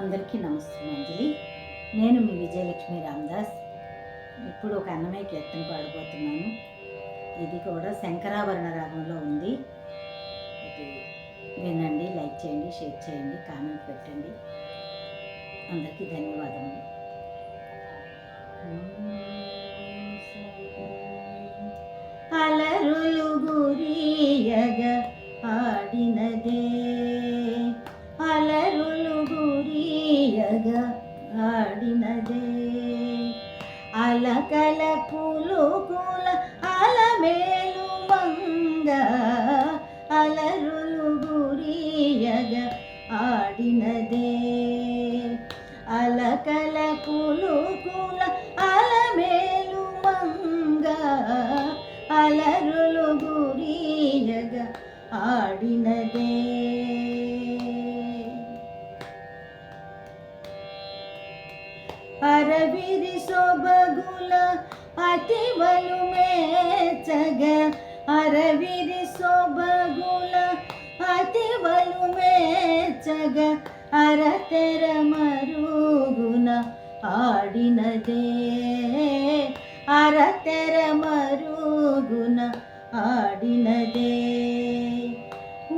అందరికీ నమస్కారాంజలి. నేను మీ విజయలక్ష్మి రామదాస్. ఇప్పుడు ఒక అన్నమయ్య కీర్తన పాడబోతున్నాను. ఇది కూడా శంకరాభరణ రాగంలో ఉంది. ఇది వినండి, లైక్ చేయండి, షేర్ చేయండి, కామెంట్ పెట్టండి. అందరికీ ధన్యవాదములు. అలరులు గురియగ ఆడినదే, అలరులు గురియగ ఆడినదే, అలకల కులుకుల అలమేలు మంగ, అలరులు గురియగ ఆడినదే, అలకల కులుకుల అలమేలు మంగ, అలరులు గురియగ ఆడినదే. అరవిరి సొబగుల అతివలు మేచగ, అరవిరి సొబగుల అతివలు మేచగ, అరతెర మరుగున ఆడినదే, అరతెర మరుగున ఆడినదే,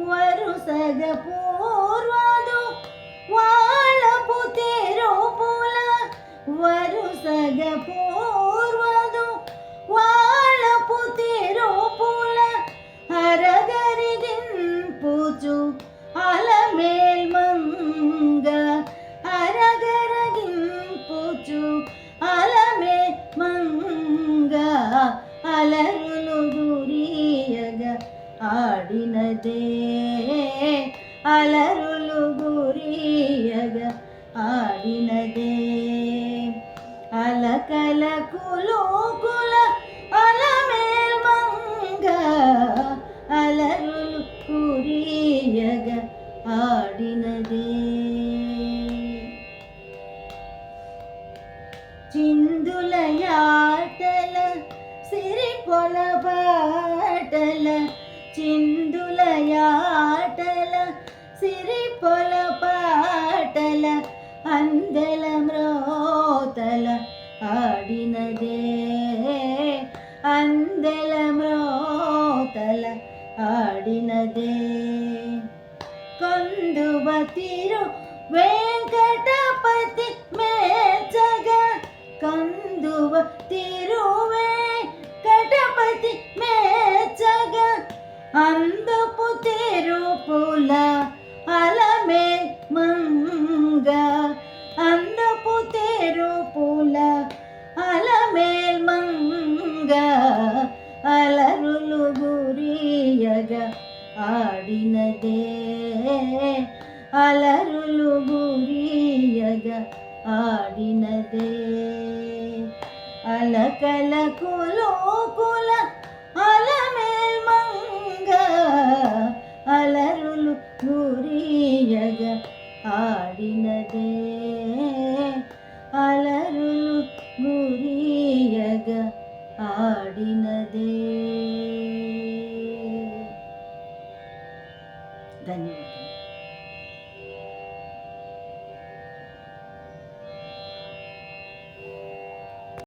వరుసగ పూర్వదు వాళపు తెరుపుల, వరుసగ పూర్వదు వాళపు తెరుపుల, అరగరిగింపుచు అలమేల్ మంగ, అరగరగింపుచు అలమేల్ మంగ, అలరులు గురియగ ఆడినదే, అలరులు గురియగ ఆడినదే, అలకల కులుకుల అలమేల్ మంగ, అలరులు గురియగ ఆడినదే. చిందులయాటల సిరిపొల పాటల, చిందులయాటల సిరిపొల పాటల, అందెల మ్రోతల ఆడినదే, అందెల మ్రోతల ఆడినదే, కందువ తిరు వెంకటపతి మేచగ, కందువ తిరు వెంకటపతి మేచగ, అందపు తెరుపుల అలమేల్ మంగ, అందపు తెరుపుల అలమేల్ మంగ, అలరులు గురియగ ఆడినదే, అలరులు గురియగ ఆడినదే, అలకల కులుకుల అలమేల్ మంగ, అలరులు గురియగ ఆడినదే, అలరులు గురియగ ఆడినదే.